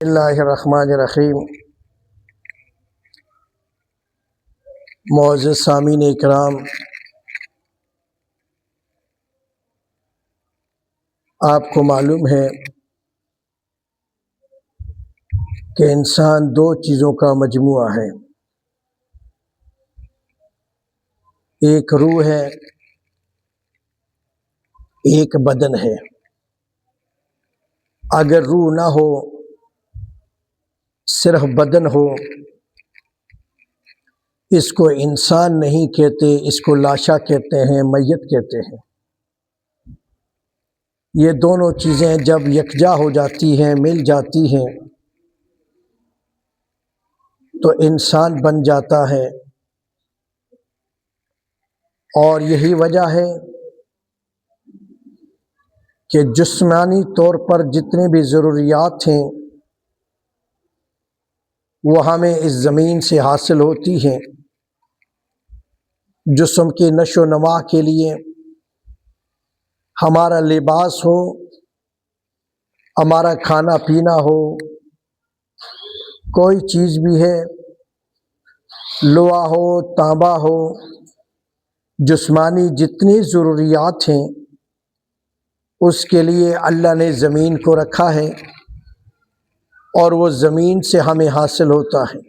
اللہ الرحمن الرحیم۔ معزز سامعین اکرام، آپ کو معلوم ہے کہ انسان دو چیزوں کا مجموعہ ہے، ایک روح ہے، ایک بدن ہے۔ اگر روح نہ ہو، صرف بدن ہو، اس کو انسان نہیں کہتے، اس کو لاشا کہتے ہیں، میت کہتے ہیں۔ یہ دونوں چیزیں جب یکجا ہو جاتی ہیں، مل جاتی ہیں، تو انسان بن جاتا ہے۔ اور یہی وجہ ہے کہ جسمانی طور پر جتنے بھی ضروریات ہیں وہ ہمیں اس زمین سے حاصل ہوتی ہیں۔ جسم کی نشو و نما کے لیے ہمارا لباس ہو، ہمارا کھانا پینا ہو، کوئی چیز بھی ہے، لوہا ہو، تانبا ہو، جسمانی جتنی ضروریات ہیں اس کے لیے اللہ نے زمین کو رکھا ہے، اور وہ زمین سے ہمیں حاصل ہوتا ہے۔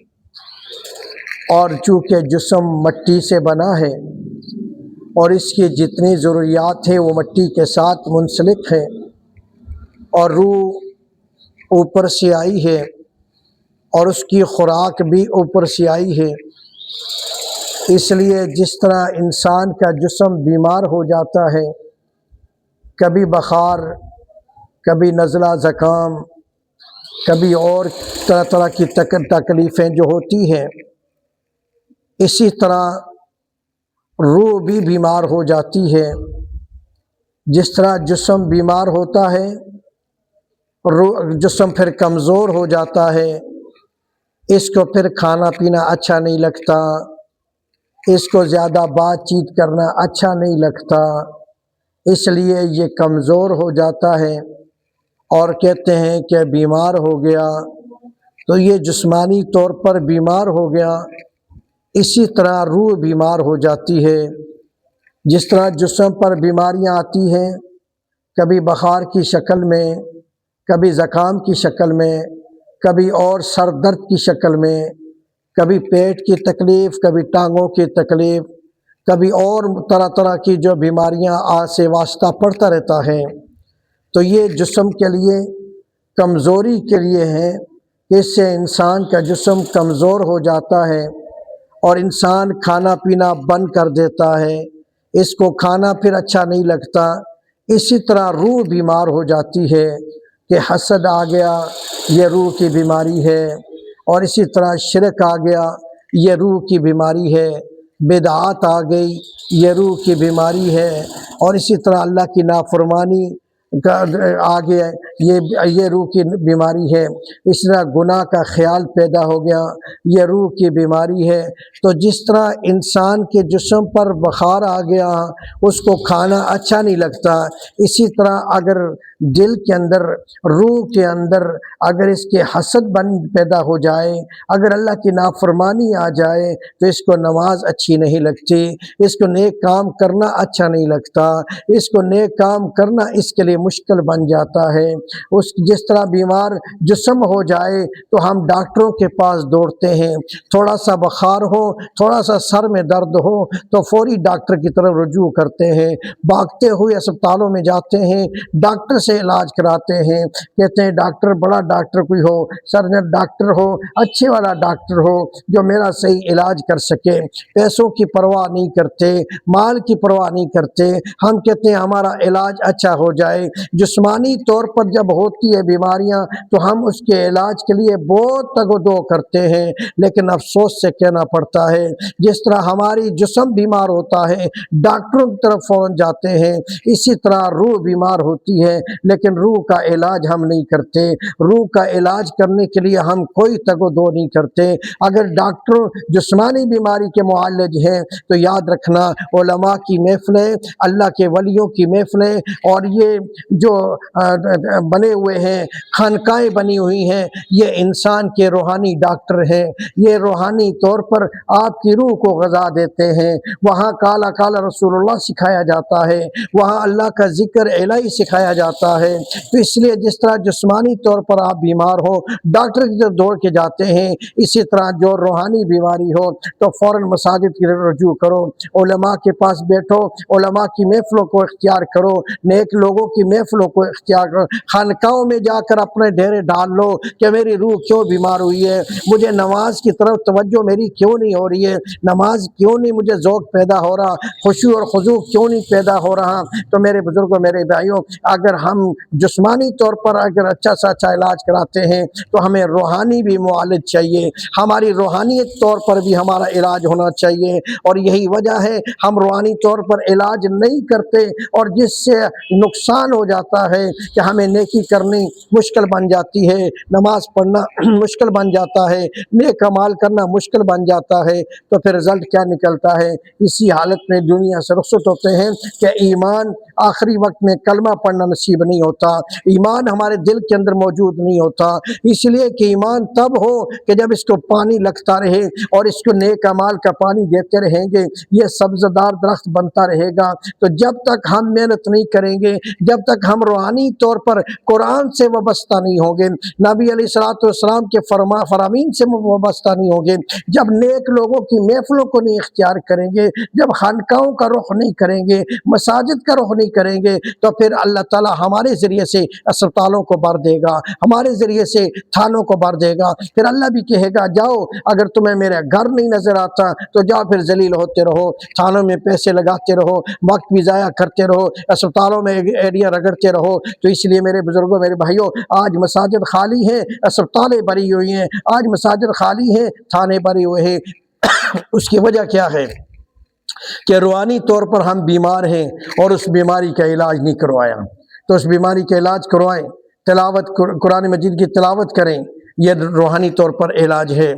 اور چونکہ جسم مٹی سے بنا ہے اور اس کی جتنی ضروریات ہیں وہ مٹی کے ساتھ منسلک ہے، اور روح اوپر سے آئی ہے اور اس کی خوراک بھی اوپر سے آئی ہے، اس لیے جس طرح انسان کا جسم بیمار ہو جاتا ہے، کبھی بخار، کبھی نزلہ زکام، کبھی اور طرح طرح کی تکلیفیں جو ہوتی ہیں، اسی طرح روح بھی بیمار ہو جاتی ہے۔ جس طرح جسم بیمار ہوتا ہے، جسم پھر کمزور ہو جاتا ہے، اس کو پھر کھانا پینا اچھا نہیں لگتا، اس کو زیادہ بات چیت کرنا اچھا نہیں لگتا، اس لیے یہ کمزور ہو جاتا ہے اور کہتے ہیں کہ بیمار ہو گیا، تو یہ جسمانی طور پر بیمار ہو گیا۔ اسی طرح روح بیمار ہو جاتی ہے۔ جس طرح جسم پر بیماریاں آتی ہیں، کبھی بخار کی شکل میں، کبھی زکام کی شکل میں، کبھی اور سر درد کی شکل میں، کبھی پیٹ کی تکلیف، کبھی ٹانگوں کی تکلیف، کبھی اور طرح طرح کی جو بیماریاں سے واسطہ پڑتا رہتا ہے، تو یہ جسم کے لیے کمزوری کے لیے ہے کہ اس سے انسان کا جسم کمزور ہو جاتا ہے اور انسان کھانا پینا بند کر دیتا ہے، اس کو کھانا پھر اچھا نہیں لگتا۔ اسی طرح روح بیمار ہو جاتی ہے کہ حسد آ گیا، یہ روح کی بیماری ہے، اور اسی طرح شرک آ گیا، یہ روح کی بیماری ہے، بدعات آ گئی، یہ روح کی بیماری ہے، اور اسی طرح اللہ کی نافرمانی آ گیا، یہ روح کی بیماری ہے۔ اس طرح گناہ کا خیال پیدا ہو گیا، یہ روح کی بیماری ہے۔ تو جس طرح انسان کے جسم پر بخار آ گیا، اس کو کھانا اچھا نہیں لگتا، اسی طرح اگر دل کے اندر، روح کے اندر اگر اس کے حسد پیدا ہو جائے، اگر اللہ کی نافرمانی آ جائے، تو اس کو نماز اچھی نہیں لگتی، اس کو نیک کام کرنا اچھا نہیں لگتا، اس کو نیک کام کرنا اس کے لیے مشکل بن جاتا ہے۔ جس طرح بیمار جسم ہو جائے تو ہم ڈاکٹروں کے پاس دوڑتے ہیں، تھوڑا سا بخار ہو، تھوڑا سا سر میں درد ہو تو فوری ڈاکٹر کی طرف رجوع کرتے ہیں، بھاگتے ہوئے اسپتالوں میں جاتے ہیں، ڈاکٹر سے علاج کراتے ہیں، کہتے ہیں ڈاکٹر، بڑا ڈاکٹر کوئی ہو، سرجن ڈاکٹر ہو، اچھے والا ڈاکٹر ہو جو میرا صحیح علاج کر سکے۔ پیسوں کی پرواہ نہیں کرتے، مال کی پرواہ نہیں کرتے، ہم کہتے ہیں ہمارا علاج اچھا ہو جائے۔ جسمانی طور پر جب ہوتی ہے بیماریاں تو ہم اس کے علاج کے لیے بہت تگ و دو کرتے ہیں، لیکن افسوس سے کہنا پڑتا ہے جس طرح ہماری جسم بیمار ہوتا ہے ڈاکٹروں کی طرف فوراً جاتے ہیں، اسی طرح روح بیمار ہوتی ہے لیکن روح کا علاج ہم نہیں کرتے۔ روح کا علاج کرنے کے لیے ہم کوئی تگ و دو نہیں کرتے۔ اگر ڈاکٹر جسمانی بیماری کے معالج ہیں تو یاد رکھنا علماء کی محفلیں، اللہ کے ولیوں کی محفلیں اور یہ جو بنے ہوئے ہیں خانقاہیں بنی ہوئی ہیں، یہ انسان کے روحانی ڈاکٹر ہیں۔ یہ روحانی طور پر آپ کی روح کو غذا دیتے ہیں۔ وہاں کالا کالا رسول اللہ سکھایا جاتا ہے، وہاں اللہ کا ذکر الہی سکھایا جاتا ہے۔ تو اس لیے جس طرح جسمانی طور پر آپ بیمار ہو ڈاکٹر کی طرف دوڑ کے جاتے ہیں، اسی طرح جو روحانی بیماری ہو تو فوراً مساجد کی رجوع کرو، علماء کے پاس بیٹھو، علماء کی محفلوں کو اختیار کرو، نیک لوگوں کی محفلوں کو اختیار کرو، خانقاہوں میں جا کر اپنے ڈیرے ڈال لو کہ میری روح کیوں بیمار ہوئی ہے، مجھے نماز کی طرف توجہ میری کیوں نہیں ہو رہی ہے، نماز کیوں نہیں مجھے ذوق پیدا ہو رہا، خشوع اور خضوع کیوں نہیں پیدا ہو رہا۔ تو میرے بزرگوں، میرے بھائیوں، اگر ہم جسمانی طور پر اگر اچھا سے اچھا علاج کراتے ہیں تو ہمیں روحانی بھی معالج چاہیے، ہماری روحانیت طور پر بھی ہمارا علاج ہونا چاہیے۔ اور یہی وجہ ہے ہم روحانی طور پر علاج نہیں کرتے، اور جس سے نقصان ہو جاتا ہے کہ ہمیں نیکی کرنی مشکل بن جاتی ہے، نماز پڑھنا مشکل بن جاتا ہے، نیک اعمال کرنا مشکل بن جاتا ہے، تو پھر رزلٹ کیا نکلتا ہے؟ اسی حالت میں دنیا سے رخصت ہوتے ہیں کہ ایمان آخری وقت میں کلمہ پڑھنا نصیب نہیں ہوتا، ایمان ہمارے دل کے اندر موجود نہیں ہوتا۔ اس لیے کہ ایمان تب ہو کہ جب اس کو پانی لگتا رہے اور اس کو نیک اعمال کا پانی دیتے رہیں گے، یہ سبزدار درخت بنتا رہے گا۔ تو جب تک ہم محنت نہیں کریں گے، جب تک ہم روحانی طور پر قرآن سے وابستہ نہیں ہوں گے، نبی علیہ الصلوۃ والسلام کے فرامین سے وابستہ نہیں ہوں گے، جب نیک لوگوں کی محفلوں کو نہیں اختیار کریں گے، جب خانقاہوں کا رخ نہیں کریں گے، مساجد کا رخ نہیں کریں گے، تو پھر اللہ تعالیٰ ہمارے ذریعے سے اسپتالوں کو بھر دے گا، ہمارے ذریعے سے تھانوں کو بھر دے گا۔ پھر اللہ بھی کہے گا جاؤ، اگر تمہیں میرا گھر نہیں نظر آتا تو جاؤ پھر ذلیل ہوتے رہو، تھانوں میں پیسے لگاتے رہو، وقت بھی ضائع کرتے رہو، اسپتالوں میں ایڑیاں رگڑتے رہو۔ تو اس لیے میرے بزرگوں، میرے بھائیوں، آج مساجد خالی ہیں، اسپتالیں بھری ہوئی ہیں، آج مساجد خالی ہیں، تھانے بھرے ہوئے ہیں۔ اس کی وجہ کیا ہے؟ کہ روحانی طور پر ہم بیمار ہیں اور اس بیماری کا علاج نہیں کروایا۔ تو اس بیماری کا علاج کروائیں، تلاوت قرآن مجید کی تلاوت کریں، یہ روحانی طور پر علاج ہے۔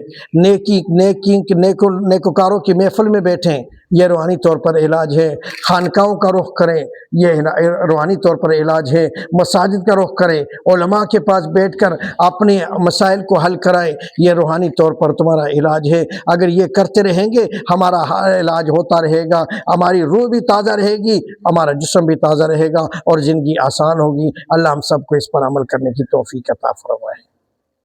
نیکوکاروں کی محفل میں بیٹھیں، یہ روحانی طور پر علاج ہے۔ خانقاہوں کا رخ کریں، یہ روحانی طور پر علاج ہے۔ مساجد کا رخ کریں، علماء کے پاس بیٹھ کر اپنے مسائل کو حل کرائیں، یہ روحانی طور پر تمہارا علاج ہے۔ اگر یہ کرتے رہیں گے ہمارا علاج ہوتا رہے گا، ہماری روح بھی تازہ رہے گی، ہمارا جسم بھی تازہ رہے گا اور زندگی آسان ہوگی۔ اللہ ہم سب کو اس پر عمل کرنے کی توفیق عطا فرمائے۔